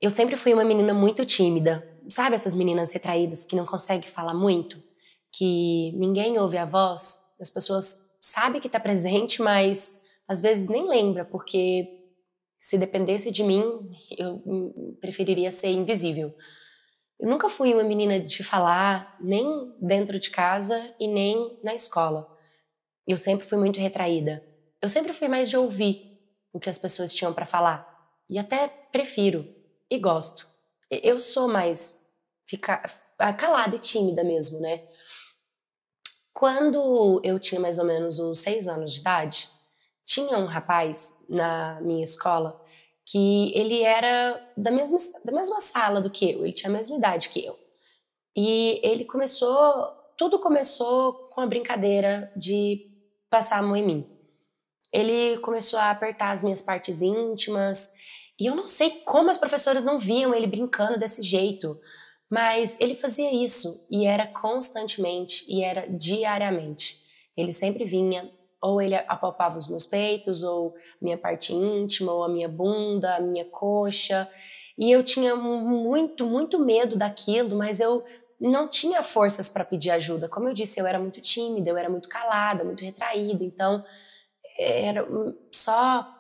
Eu sempre fui uma menina muito tímida. Sabe essas meninas retraídas que não conseguem falar muito? Que ninguém ouve a voz? As pessoas sabem que tá presente, mas às vezes nem lembra, porque se dependesse de mim, eu preferiria ser invisível. Eu nunca fui uma menina de falar, nem dentro de casa e nem na escola. Eu sempre fui muito retraída. Eu sempre fui mais de ouvir o que as pessoas tinham para falar. E até prefiro e gosto. Eu sou mais calada e tímida mesmo, né? Quando eu tinha mais ou menos uns 6 anos de idade, tinha um rapaz na minha escola que ele era da mesma sala do que eu, ele tinha a mesma idade que eu. E tudo começou com a brincadeira de passar a mão em mim. Ele começou a apertar as minhas partes íntimas, e eu não sei como as professoras não viam ele brincando desse jeito, mas ele fazia isso, e era constantemente, e era diariamente. Ele sempre vinha, ou ele apalpava os meus peitos, ou minha parte íntima, ou a minha bunda, a minha coxa, e eu tinha muito, muito medo daquilo, mas eu não tinha forças para pedir ajuda. Como eu disse, eu era muito tímida, eu era muito calada, muito retraída, então era só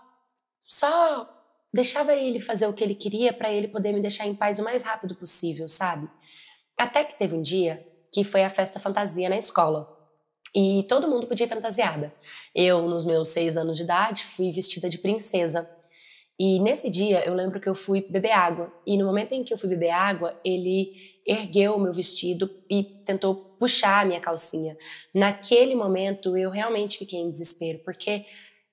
deixava ele fazer o que ele queria para ele poder me deixar em paz o mais rápido possível, sabe? Até que teve um dia que foi a festa fantasia na escola. E todo mundo podia ir fantasiada. Eu, nos meus 6 anos de idade, fui vestida de princesa. E nesse dia eu lembro que eu fui beber água. E no momento em que eu fui beber água, ele ergueu o meu vestido e tentou puxar a minha calcinha. Naquele momento eu realmente fiquei em desespero, porque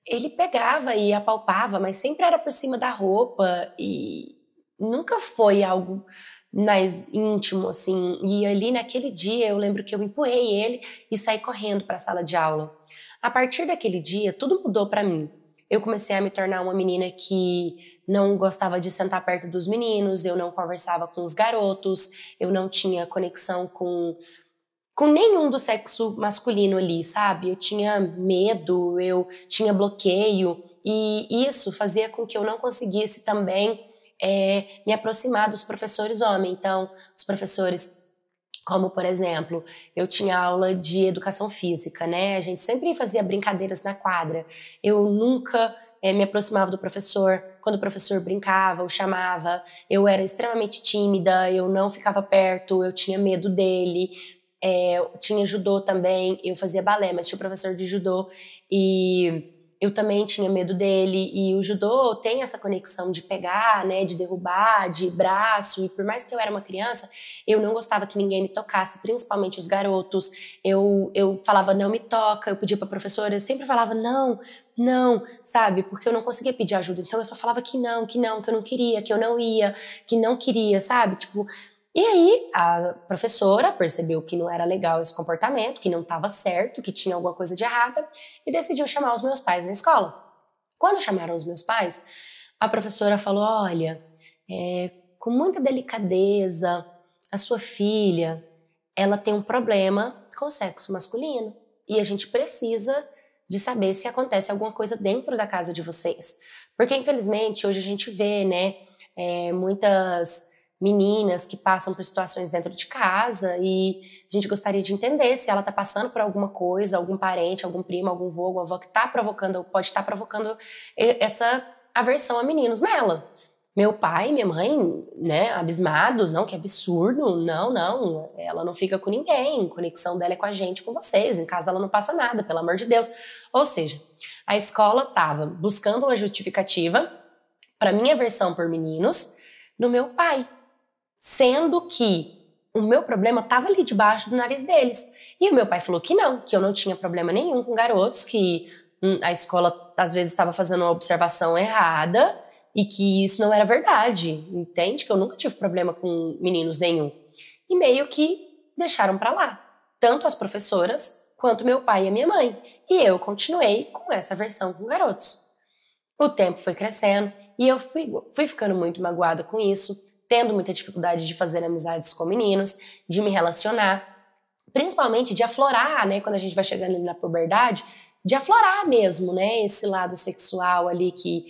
ele pegava e apalpava, mas sempre era por cima da roupa e nunca foi algo mais íntimo, assim. E ali naquele dia eu lembro que eu empurrei ele e saí correndo para a sala de aula. A partir daquele dia, tudo mudou para mim. Eu comecei a me tornar uma menina que não gostava de sentar perto dos meninos, eu não conversava com os garotos, eu não tinha conexão com nenhum do sexo masculino ali, sabe? Eu tinha medo, eu tinha bloqueio, e isso fazia com que eu não conseguisse também me aproximar dos professores homens. Então, os professores, como por exemplo, eu tinha aula de educação física, né? A gente sempre fazia brincadeiras na quadra. Eu nunca me aproximava do professor. Quando o professor brincava ou chamava, eu era extremamente tímida, eu não ficava perto, eu tinha medo dele. Tinha judô também, eu fazia balé, mas tinha o professor de judô e eu também tinha medo dele. E o judô tem essa conexão de pegar, né, de derrubar, de braço, e por mais que eu era uma criança, eu não gostava que ninguém me tocasse, principalmente os garotos. Eu falava, não me toca, eu pedia pra professora, eu sempre falava não, não, sabe, porque eu não conseguia pedir ajuda, então eu só falava que não, que eu não queria, que eu não ia, que não queria, sabe, tipo. E aí a professora percebeu que não era legal esse comportamento, que não estava certo, que tinha alguma coisa de errada, e decidiu chamar os meus pais na escola. Quando chamaram os meus pais, a professora falou, olha, com muita delicadeza, a sua filha, ela tem um problema com o sexo masculino, e a gente precisa de saber se acontece alguma coisa dentro da casa de vocês. Porque infelizmente hoje a gente vê, né, muitas meninas que passam por situações dentro de casa, e a gente gostaria de entender se ela está passando por alguma coisa, algum parente, algum primo, algum vô, alguma avó que está provocando, ou pode estar provocando essa aversão a meninos nela. Meu pai e minha mãe, né, abismados, não, que absurdo, não, ela não fica com ninguém, a conexão dela é com a gente, com vocês, em casa ela não passa nada, pelo amor de Deus. Ou seja, a escola estava buscando uma justificativa para minha aversão por meninos no meu pai, sendo que o meu problema estava ali debaixo do nariz deles. E o meu pai falou que não, que eu não tinha problema nenhum com garotos, que a escola às vezes estava fazendo uma observação errada e que isso não era verdade, entende? Que eu nunca tive problema com meninos nenhum. E meio que deixaram pra lá, tanto as professoras quanto meu pai e a minha mãe. E eu continuei com essa versão com garotos. O tempo foi crescendo e eu fui ficando muito magoada com isso, tendo muita dificuldade de fazer amizades com meninos, de me relacionar, principalmente de aflorar, né, quando a gente vai chegando ali na puberdade, de aflorar mesmo, né, esse lado sexual ali que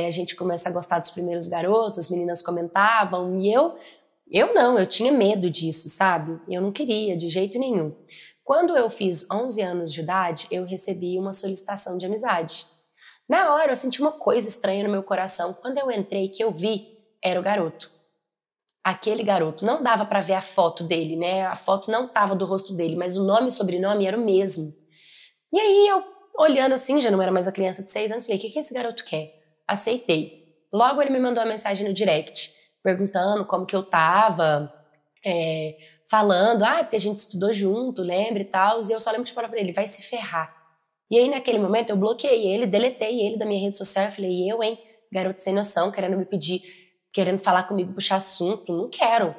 a gente começa a gostar dos primeiros garotos, as meninas comentavam, e eu não, eu tinha medo disso, sabe? Eu não queria de jeito nenhum. Quando eu fiz 11 anos de idade, eu recebi uma solicitação de amizade. Na hora eu senti uma coisa estranha no meu coração. Quando eu entrei, que eu vi, era o garoto. Aquele garoto, não dava pra ver a foto dele, né? A foto não tava do rosto dele, mas o nome e sobrenome era o mesmo. E aí eu, olhando assim, já não era mais a criança de 6 anos, falei, o que esse garoto quer? Aceitei. Logo ele me mandou uma mensagem no direct, perguntando como que eu tava, falando, porque a gente estudou junto, lembra e tal, e eu só lembro de falar pra ele, vai se ferrar. E aí naquele momento eu bloqueei ele, deletei ele da minha rede social, eu falei, garoto sem noção, querendo me pedir, querendo falar comigo, puxar assunto, não quero.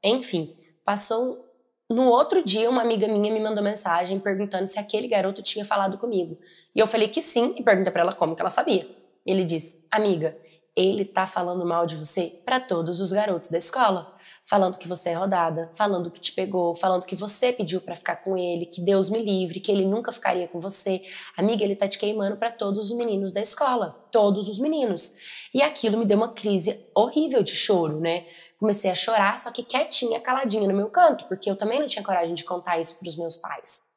Enfim, passou. No outro dia, uma amiga minha me mandou mensagem perguntando se aquele garoto tinha falado comigo. E eu falei que sim, e perguntei pra ela como que ela sabia. Ele disse, amiga, ele tá falando mal de você pra todos os garotos da escola. Falando que você é rodada, falando que te pegou, falando que você pediu pra ficar com ele, que Deus me livre, que ele nunca ficaria com você. Amiga, ele tá te queimando pra todos os meninos da escola. Todos os meninos. E aquilo me deu uma crise horrível de choro, né? Comecei a chorar, só que quietinha, caladinha no meu canto, porque eu também não tinha coragem de contar isso pros meus pais.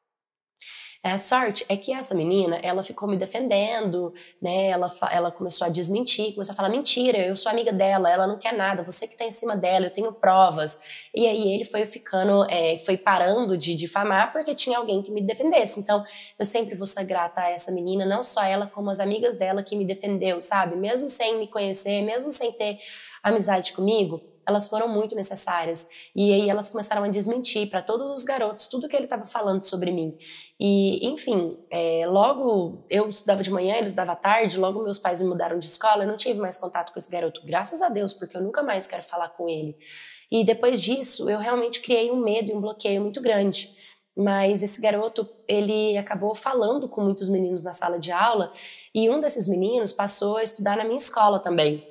A sorte é que essa menina, ela ficou me defendendo, né? Ela começou a desmentir, começou a falar, mentira, eu sou amiga dela, ela não quer nada, você que tá em cima dela, eu tenho provas. E aí ele foi ficando, foi parando de difamar porque tinha alguém que me defendesse. Então, eu sempre vou ser grata a essa menina, não só ela, como as amigas dela que me defendeu, sabe? Mesmo sem me conhecer, mesmo sem ter amizade comigo, elas foram muito necessárias. E aí elas começaram a desmentir para todos os garotos tudo que ele estava falando sobre mim. E, enfim, logo eu estudava de manhã, ele estudava à tarde, logo meus pais me mudaram de escola, eu não tive mais contato com esse garoto, graças a Deus, porque eu nunca mais quero falar com ele. E depois disso, eu realmente criei um medo e um bloqueio muito grande. Mas esse garoto, ele acabou falando com muitos meninos na sala de aula, e um desses meninos passou a estudar na minha escola também.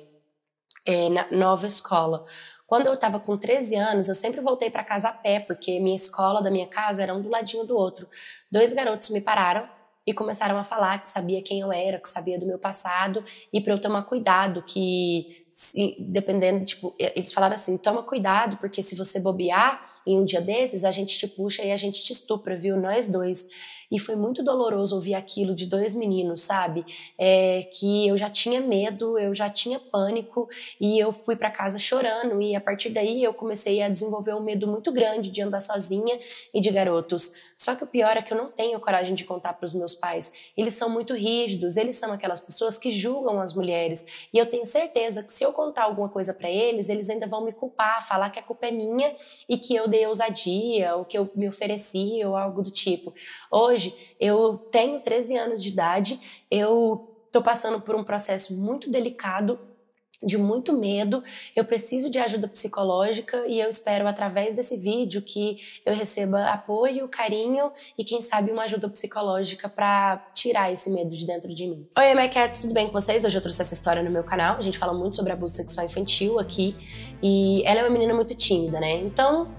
Na nova escola. Quando eu estava com 13 anos, eu sempre voltei para casa a pé, porque minha escola da minha casa era um do ladinho do outro. 2 garotos me pararam e começaram a falar que sabia quem eu era, que sabia do meu passado, e para eu tomar cuidado, que dependendo, eles falaram assim, toma cuidado, porque se você bobear em um dia desses, a gente te puxa e a gente te estupra, viu? Nós 2. E foi muito doloroso ouvir aquilo de 2 meninos, sabe? Que eu já tinha medo, eu já tinha pânico e eu fui para casa chorando. E a partir daí eu comecei a desenvolver um medo muito grande de andar sozinha e de garotos. Só que o pior é que eu não tenho coragem de contar para os meus pais. Eles são muito rígidos, eles são aquelas pessoas que julgam as mulheres. E eu tenho certeza que se eu contar alguma coisa para eles, eles ainda vão me culpar, falar que a culpa é minha e que eu dei ousadia, ou que eu me ofereci, ou algo do tipo. Hoje, eu tenho 13 anos de idade, eu tô passando por um processo muito delicado, de muito medo, eu preciso de ajuda psicológica e eu espero através desse vídeo que eu receba apoio, carinho e quem sabe uma ajuda psicológica para tirar esse medo de dentro de mim. Oi, My Cats, tudo bem com vocês? Hoje eu trouxe essa história no meu canal, a gente fala muito sobre abuso sexual infantil aqui e ela é uma menina muito tímida, né? Então,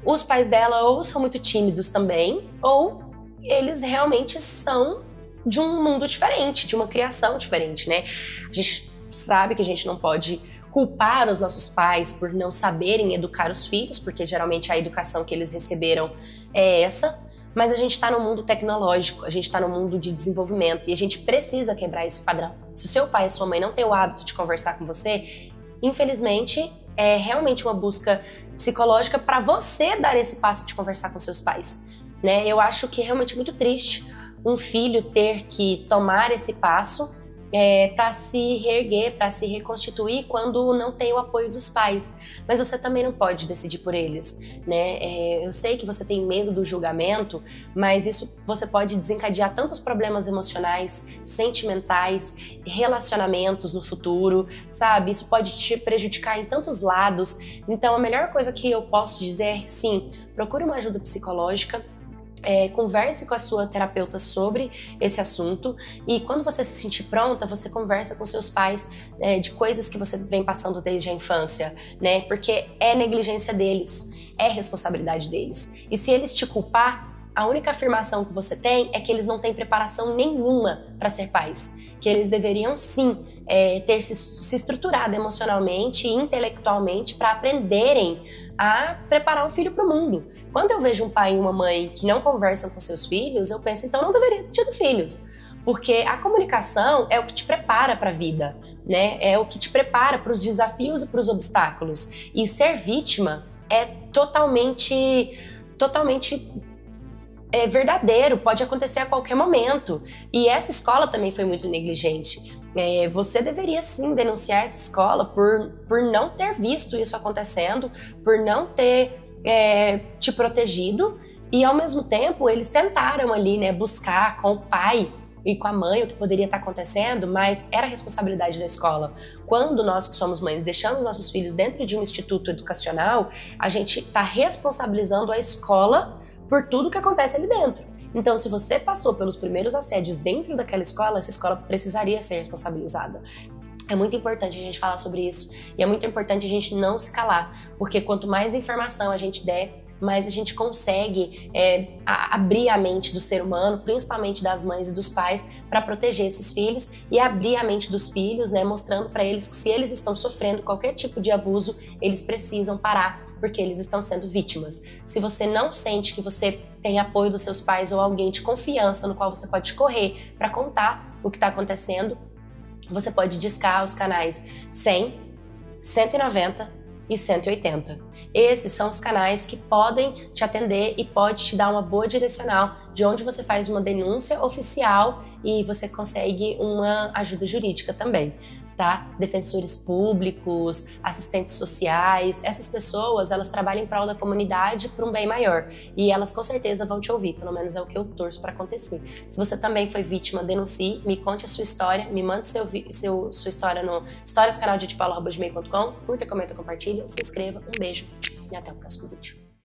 os pais dela ou são muito tímidos também, ou eles realmente são de um mundo diferente, de uma criação diferente, né? A gente sabe que a gente não pode culpar os nossos pais por não saberem educar os filhos, porque geralmente a educação que eles receberam é essa, mas a gente está no mundo tecnológico, a gente está no mundo de desenvolvimento e a gente precisa quebrar esse padrão. Se o seu pai e sua mãe não têm o hábito de conversar com você, infelizmente é realmente uma busca psicológica para você dar esse passo de conversar com seus pais. Né? Eu acho que é realmente muito triste um filho ter que tomar esse passo para se reerguer, para se reconstituir quando não tem o apoio dos pais. Mas você também não pode decidir por eles, né? Eu sei que você tem medo do julgamento, mas isso você pode desencadear tantos problemas emocionais, sentimentais, relacionamentos no futuro, sabe? Isso pode te prejudicar em tantos lados. Então a melhor coisa que eu posso dizer é sim, procure uma ajuda psicológica. Converse com a sua terapeuta sobre esse assunto e quando você se sentir pronta, você conversa com seus pais de coisas que você vem passando desde a infância, né? Porque é negligência deles, é responsabilidade deles. E se eles te culpar, a única afirmação que você tem é que eles não têm preparação nenhuma para ser pais, que eles deveriam sim ter se estruturado emocionalmente e intelectualmente para aprenderem a preparar um filho para o mundo. Quando eu vejo um pai e uma mãe que não conversam com seus filhos, eu penso, então não deveria ter tido filhos. Porque a comunicação é o que te prepara para a vida, né? É o que te prepara para os desafios e para os obstáculos. E ser vítima é totalmente verdadeiro, pode acontecer a qualquer momento. E essa escola também foi muito negligente. Você deveria sim denunciar essa escola por não ter visto isso acontecendo, por não ter te protegido. E ao mesmo tempo eles tentaram ali, né, buscar com o pai e com a mãe o que poderia estar acontecendo, mas era responsabilidade da escola. Quando nós que somos mães deixamos nossos filhos dentro de um instituto educacional, a gente está responsabilizando a escola por tudo que acontece ali dentro. Então, se você passou pelos primeiros assédios dentro daquela escola, essa escola precisaria ser responsabilizada. É muito importante a gente falar sobre isso e é muito importante a gente não se calar, porque quanto mais informação a gente der, mais a gente consegue abrir a mente do ser humano, principalmente das mães e dos pais, para proteger esses filhos e abrir a mente dos filhos, né, mostrando para eles que se eles estão sofrendo qualquer tipo de abuso, eles precisam parar, porque eles estão sendo vítimas. Se você não sente que você tem apoio dos seus pais ou alguém de confiança no qual você pode correr para contar o que está acontecendo, você pode discar os canais 100, 190 e 180. Esses são os canais que podem te atender e pode te dar uma boa direcional de onde você faz uma denúncia oficial e você consegue uma ajuda jurídica também, tá? Defensores públicos, assistentes sociais, essas pessoas, elas trabalham em prol da comunidade para um bem maior e elas com certeza vão te ouvir, pelo menos é o que eu torço para acontecer. Se você também foi vítima, denuncie, me conte a sua história, me mande sua história no historiascanaldetipaulo@gmail.com, curta, comenta, compartilha, se inscreva, um beijo e até o próximo vídeo.